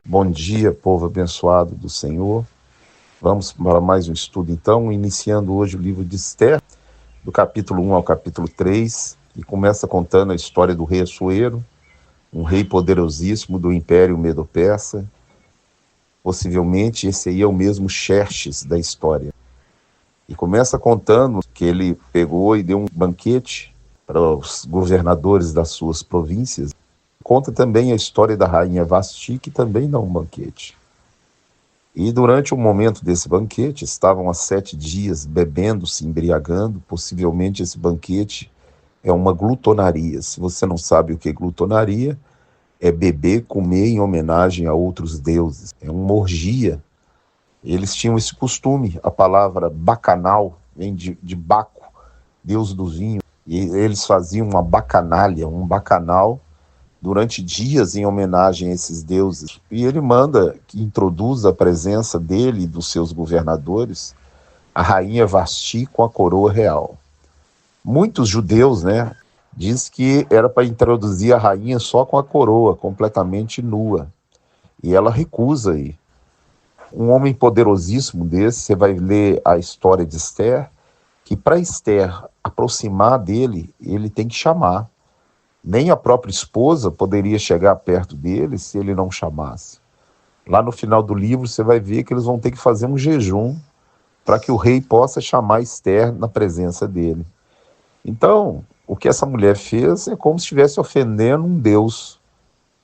Bom dia, povo abençoado do Senhor. Vamos para mais um estudo, então, iniciando hoje o livro de Esther, do capítulo 1 ao capítulo 3, e começa contando a história do rei Assuero, um rei poderosíssimo do Império Medo-Persa. Possivelmente esse aí é o mesmo Xerxes da história. E começa contando que ele pegou e deu um banquete para os governadores das suas províncias. Conta também a história da rainha Vasti, que também dá um banquete. E durante o momento desse banquete, estavam há 7 dias bebendo, se embriagando. Possivelmente esse banquete é uma glutonaria. Se você não sabe o que é glutonaria, é beber, comer em homenagem a outros deuses. É uma orgia. Eles tinham esse costume. A palavra bacanal vem de Baco, deus do vinho. E eles faziam uma bacanalha, um bacanal, durante dias em homenagem a esses deuses. E ele manda que introduza a presença dele e dos seus governadores a rainha Vasti com a coroa real. Muitos judeus, diz que era para introduzir a rainha só com a coroa, completamente nua. E ela recusa aí. Um homem poderosíssimo desse, você vai ler a história de Esther, que para Esther aproximar dele, ele tem que chamar. Nem a própria esposa poderia chegar perto dele se ele não chamasse. Lá no final do livro você vai ver que eles vão ter que fazer um jejum para que o rei possa chamar Esther na presença dele. Então, o que essa mulher fez é como se estivesse ofendendo um Deus,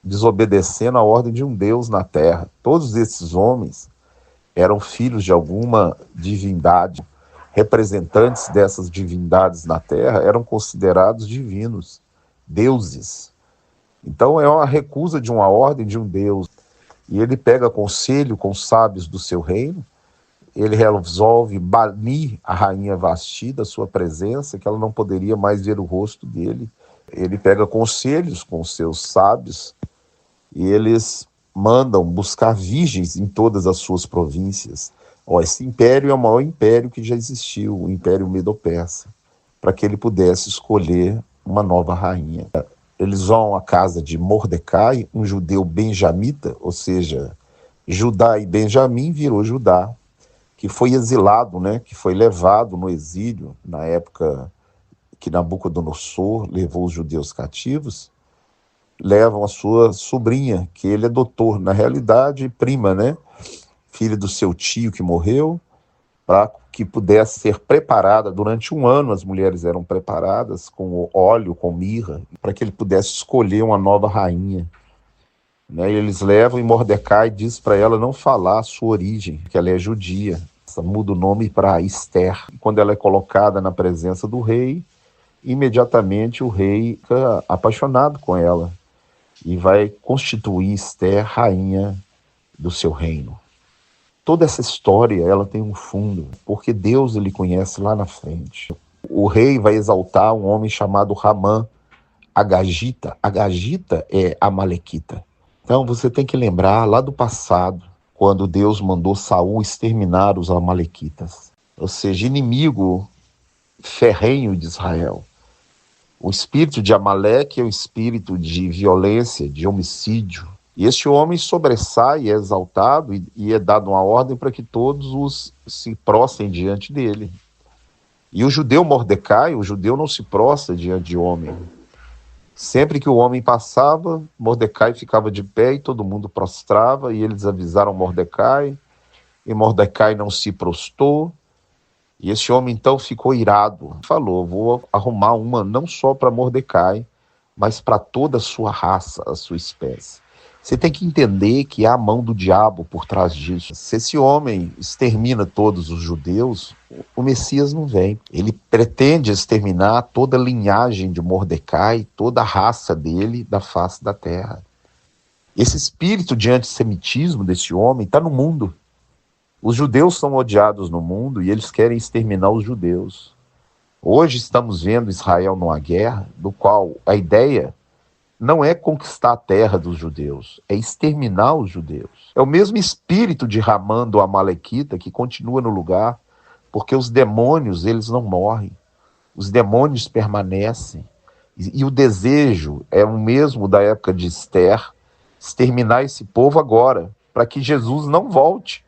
desobedecendo a ordem de um Deus na terra. Todos esses homens eram filhos de alguma divindade. Representantes dessas divindades na terra eram considerados divinos, deuses. Então é uma recusa de uma ordem de um Deus. E ele pega conselho com os sábios do seu reino, ele resolve banir a rainha Vasti da sua presença, que ela não poderia mais ver o rosto dele. Ele pega conselhos com os seus sábios e eles mandam buscar virgens em todas as suas províncias. Esse império é o maior império que já existiu, o Império Medo-Persa, para que ele pudesse escolher uma nova rainha. Eles vão à casa de Mordecai, um judeu benjamita, ou seja, Judá e Benjamim virou Judá, que foi exilado, que foi levado no exílio, na época que Nabucodonosor levou os judeus cativos. Levam a sua sobrinha, que ele adotou, na realidade, prima, filha do seu tio que morreu, para que pudesse ser preparada. Durante um ano as mulheres eram preparadas com óleo, com mirra, para que ele pudesse escolher uma nova rainha. Eles levam e Mordecai diz para ela não falar a sua origem, que ela é judia. Muda o nome para Esther. Quando ela é colocada na presença do rei, imediatamente o rei fica apaixonado com ela e vai constituir Esther rainha do seu reino. Toda essa história, ela tem um fundo, porque Deus ele conhece lá na frente. O rei vai exaltar um homem chamado Ramã, Agagita. Agagita é amalequita. Então você tem que lembrar lá do passado, quando Deus mandou Saul exterminar os amalequitas. Ou seja, inimigo ferrenho de Israel. O espírito de Amaleque é o espírito de violência, de homicídio. E este homem sobressai, é exaltado e é dado uma ordem para que todos se prostrem diante dele. E o judeu Mordecai, o judeu não se prostra diante de homem. Sempre que o homem passava, Mordecai ficava de pé e todo mundo prostrava, e eles avisaram Mordecai, e Mordecai não se prostou. E esse homem então ficou irado, falou, vou arrumar uma não só para Mordecai, mas para toda a sua raça, a sua espécie. Você tem que entender que há a mão do diabo por trás disso. Se esse homem extermina todos os judeus, o Messias não vem. Ele pretende exterminar toda a linhagem de Mordecai, toda a raça dele da face da terra. Esse espírito de antissemitismo desse homem está no mundo. Os judeus são odiados no mundo e eles querem exterminar os judeus. Hoje estamos vendo Israel numa guerra, do qual a ideia não é conquistar a terra dos judeus, é exterminar os judeus. É o mesmo espírito de Ramã do Amalequita que continua no lugar, porque os demônios, eles não morrem. Os demônios permanecem. E o desejo é o mesmo da época de Esther. exterminar esse povo agora, para que Jesus não volte.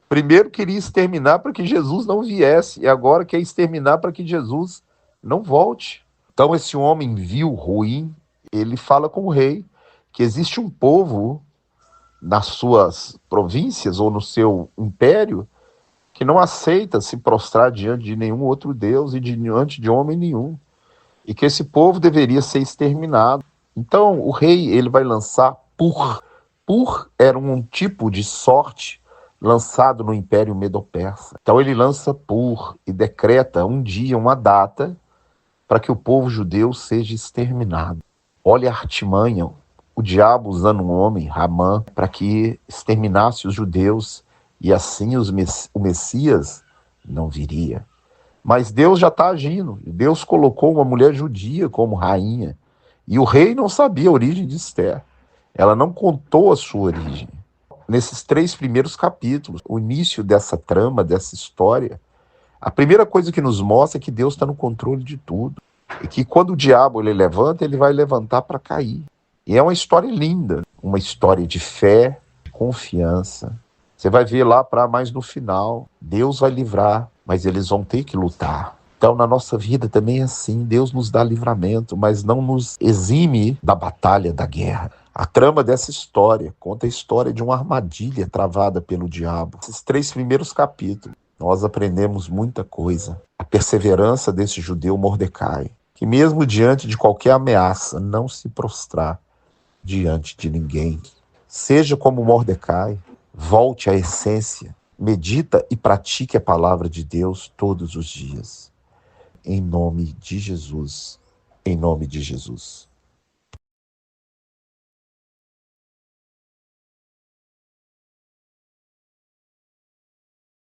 Primeiro queria exterminar para que Jesus não viesse, e agora quer exterminar para que Jesus não volte. Então esse homem vil, ruim, ele fala com o rei que existe um povo nas suas províncias ou no seu império que não aceita se prostrar diante de nenhum outro Deus e diante de homem nenhum, e que esse povo deveria ser exterminado. Então o rei ele vai lançar Pur era um tipo de sorte lançado no Império Medo-Persa. Então ele lança Pur e decreta um dia, uma data, para que o povo judeu seja exterminado. Olha a artimanha, o diabo usando um homem, Ramã, para que exterminasse os judeus e assim o Messias não viria. Mas Deus já está agindo. Deus colocou uma mulher judia como rainha e o rei não sabia a origem de Esther. Ela não contou a sua origem. Nesses 3 primeiros capítulos, o início dessa trama, dessa história, a primeira coisa que nos mostra é que Deus está no controle de tudo. E que quando o diabo ele levanta, ele vai levantar para cair. E é uma história linda, uma história de fé, de confiança. Você vai ver lá para mais no final, Deus vai livrar, mas eles vão ter que lutar. Então, na nossa vida também é assim, Deus nos dá livramento, mas não nos exime da batalha, da guerra. A trama dessa história conta a história de uma armadilha travada pelo diabo. Esses 3 primeiros capítulos, nós aprendemos muita coisa. A perseverança desse judeu Mordecai, que mesmo diante de qualquer ameaça, não se prostrar diante de ninguém. Seja como Mordecai, volte à essência, medita e pratique a palavra de Deus todos os dias. Em nome de Jesus. Em nome de Jesus.